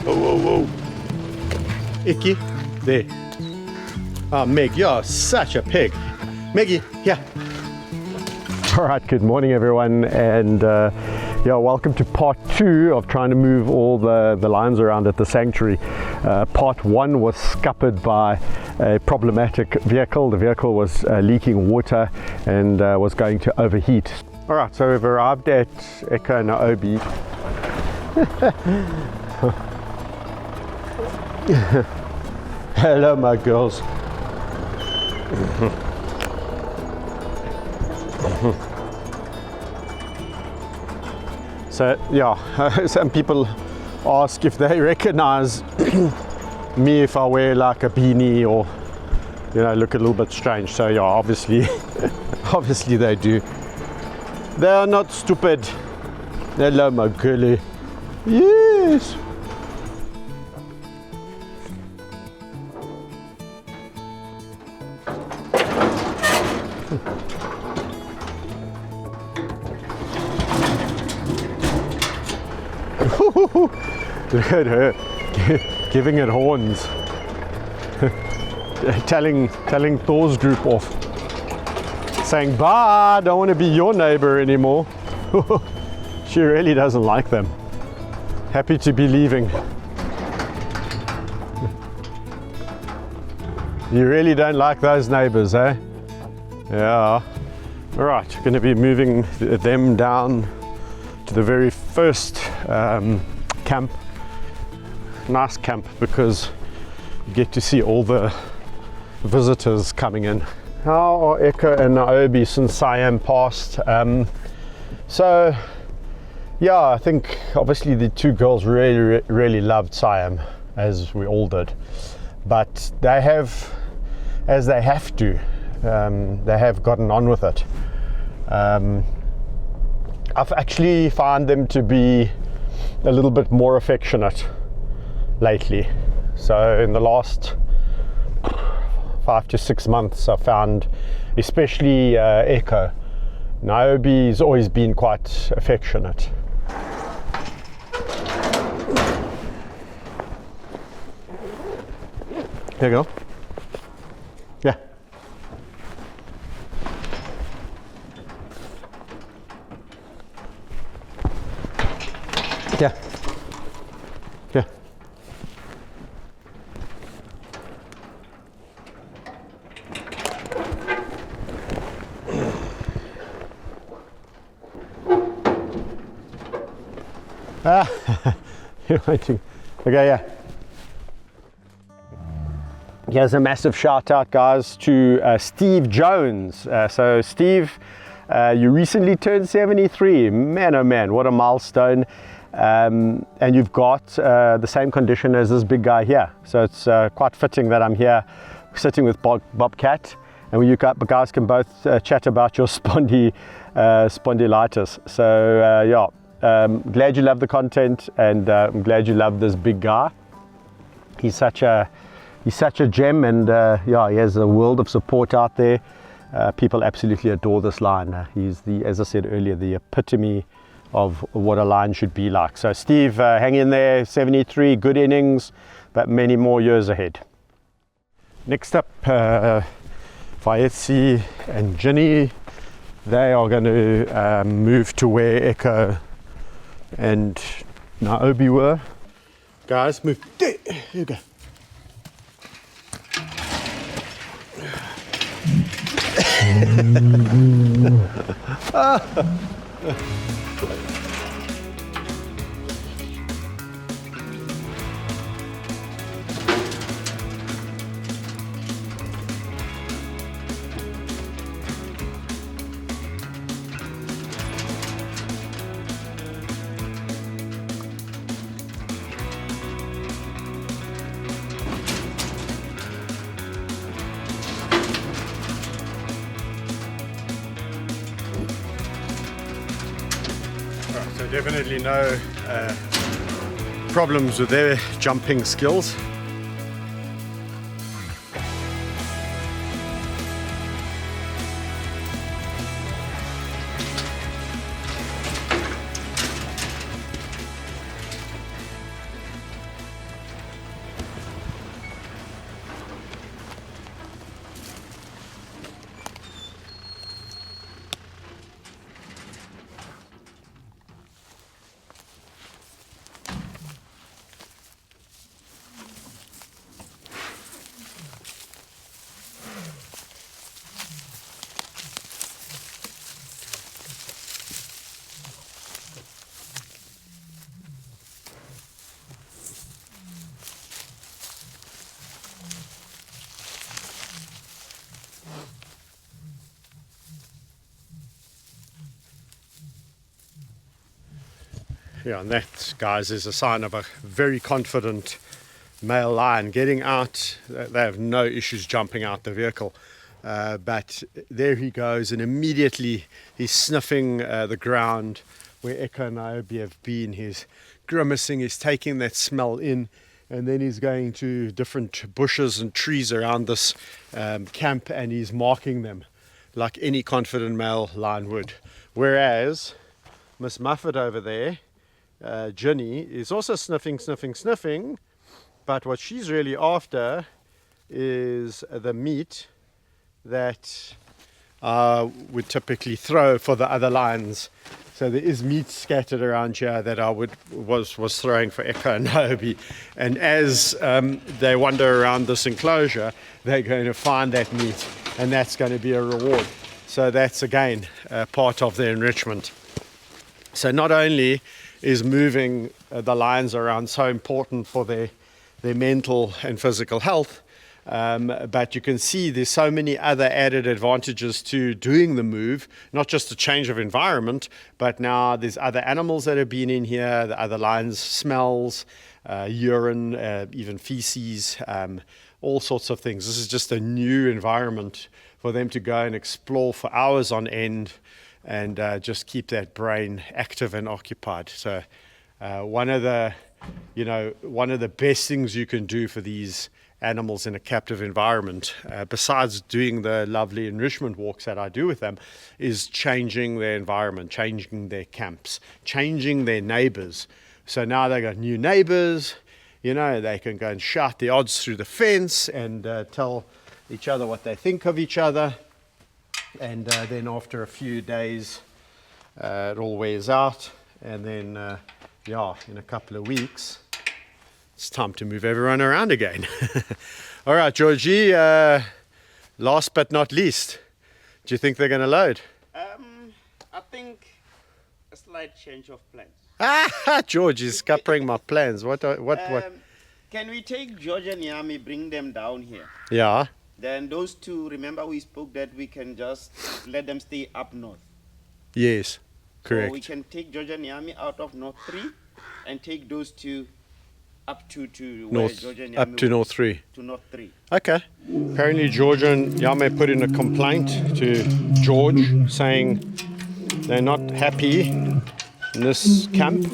Whoa. Icky. There. Oh, Meg, you're such a pig. Meggie, here. All right, good morning, everyone. And yeah, welcome to part 2 of trying to move all the lions around at the sanctuary. Part 1 was scuppered by a problematic vehicle. The vehicle was leaking water and was going to overheat. All right, so we've arrived at Echo and Naobi. Hello, my girls. So yeah, some people ask if they recognize me if I wear like a beanie or, you know, look a little bit strange. So yeah, obviously obviously they do. They are not stupid. Hello, my girlie. Yes. Look at her giving it horns. telling Thor's group off, saying bye, I don't want to be your neighbor anymore. She really doesn't like them. Happy to be leaving. You really don't like those neighbors, eh? Yeah. All right, we're going to be moving them down to the very first camp. Nice camp because you get to see all the visitors coming in. How are Echo and Naobi since Siam passed? So yeah, I think obviously the two girls really loved Siam, as we all did, but they have, as they have to, they have gotten on with it. I've actually found them to be a little bit more affectionate lately. So in the last 5 to 6 months, I found, especially Echo, Naobi's always been quite affectionate. There you go. Yeah. Yeah. Yeah. You're waiting. Okay, yeah. Here's a massive shout out, guys, to Steve Jones. So Steve, you recently turned 73. Man, oh man, what a milestone. And you've got the same condition as this big guy here. So it's quite fitting that I'm here sitting with Bobcat, and you guys can both chat about your spondylitis. So yeah, glad you love the content, and I'm glad you love this big guy. He's such a gem, and yeah, he has a world of support out there. People absolutely adore this lion. He's as I said earlier, the epitome of what a lion should be like. So Steve, hang in there. 73 good innings, but many more years ahead. Next up, Vaetsi and Ginny. They are going to move to where Echo and Naobi were. Guys, move. There you go. So definitely no problems with their jumping skills. Yeah, and that, guys, is a sign of a very confident male lion getting out. They have no issues jumping out the vehicle. But there he goes, and immediately he's sniffing the ground where Echo and Niobe have been. He's grimacing, he's taking that smell in, and then he's going to different bushes and trees around this camp, and he's marking them like any confident male lion would. Whereas Miss Muffet over there, Ginny, is also sniffing, but what she's really after is the meat that would typically throw for the other lions. So there is meat scattered around here that I was throwing for Echo and Niobe, and as they wander around this enclosure, they're going to find that meat, and that's going to be a reward. So that's again part of the enrichment. So not only is moving the lions around so important for their mental and physical health, but you can see there's so many other added advantages to doing the move, not just a change of environment, but now there's other animals that have been in here, the other lions' smells, urine, even feces, all sorts of things. This is just a new environment for them to go and explore for hours on end, and just keep that brain active and occupied. So one of the best things you can do for these animals in a captive environment, besides doing the lovely enrichment walks that I do with them, is changing their environment, changing their camps, changing their neighbors. So now they got new neighbors, they can go and shout the odds through the fence and tell each other what they think of each other. And then after a few days, it all wears out. And then, in a couple of weeks, it's time to move everyone around again. All right, Georgie, last but not least, do you think they're going to load? I think a slight change of plans. George is scuppering my plans. What? Can we take George and Yami, bring them down here? Yeah. Then those two, remember we spoke that we can just let them stay up north. Yes, correct. So we can take George and Yami out of North 3 and take those two up to North, where George and Yami up to North 3. To North 3. Okay. Apparently George and Yami put in a complaint to George saying they're not happy in this camp.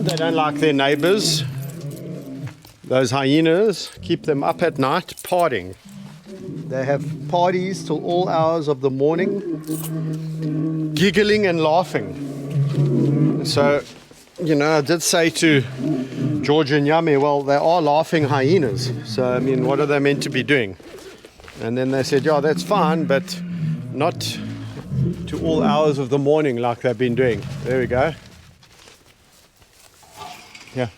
They don't like their neighbors. Those hyenas keep them up at night partying. They have parties till all hours of the morning, giggling and laughing. So, I did say to George and Yami, well, they are laughing hyenas. So, what are they meant to be doing? And then they said, yeah, that's fine, but not to all hours of the morning like they've been doing. There we go. Yeah.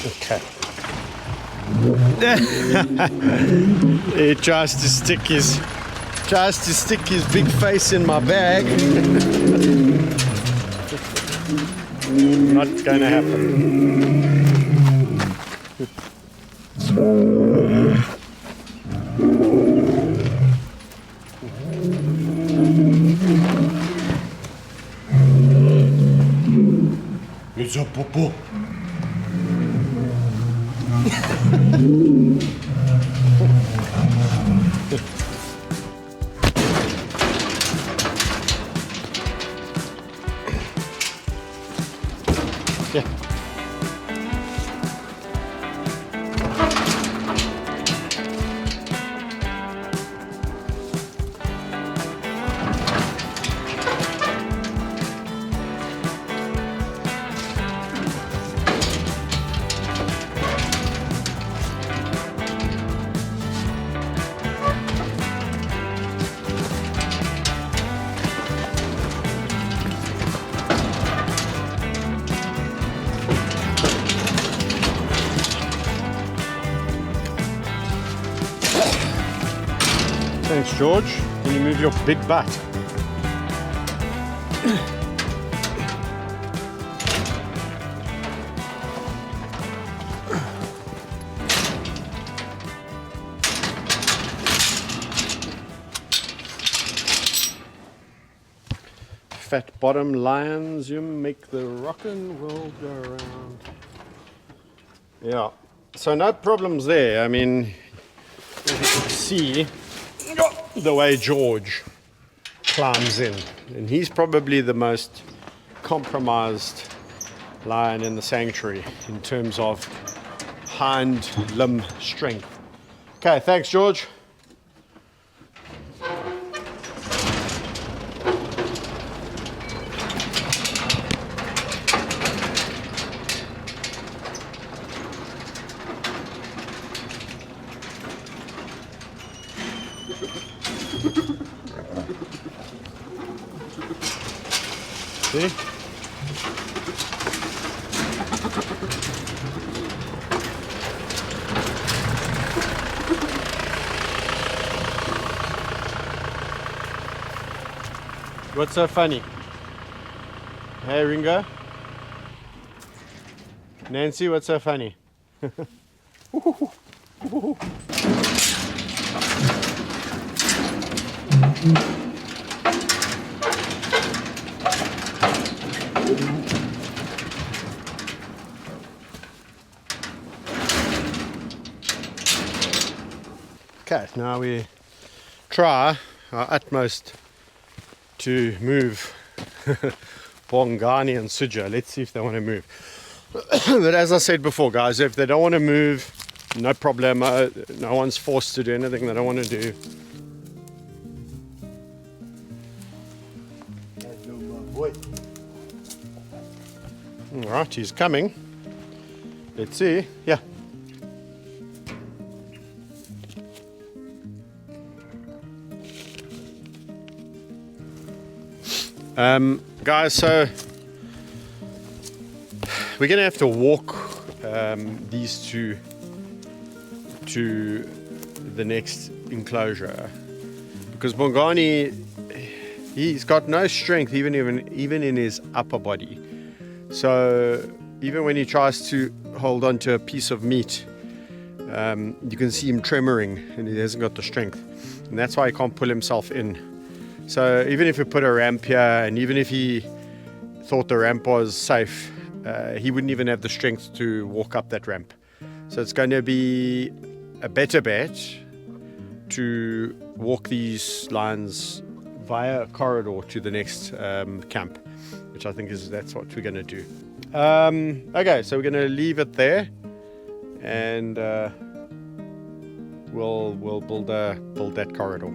Okay. He tries to stick his big face in my bag. Not gonna happen. It's a popo. Yeah. Thanks, George. Can you move your big butt? fat bottom lions, you make the rockin' world go around. Yeah, so no problems there. I mean, as you can see the way George climbs in, and he's probably the most compromised lion in the sanctuary in terms of hind limb strength. Okay, thanks George. See? What's so funny? Hey Ringo? Nancy, what's so funny? Okay, now we try our utmost to move Bongani and Suja. Let's see if they want to move. But as I said before, guys, if they don't want to move, no problem. No one's forced to do anything they don't want to do. All right, he's coming. Let's see. Yeah. Guys, so we're gonna have to walk these two to the next enclosure because Bongani, he's got no strength even in his upper body. So even when he tries to hold on to a piece of meat, you can see him tremoring and he hasn't got the strength, and that's why he can't pull himself in. So even if we put a ramp here, and even if he thought the ramp was safe, he wouldn't even have the strength to walk up that ramp. So it's going to be a better bet to walk these lions via a corridor to the next camp, which I think that's what we're going to do. Okay, so we're going to leave it there, and we'll build that corridor.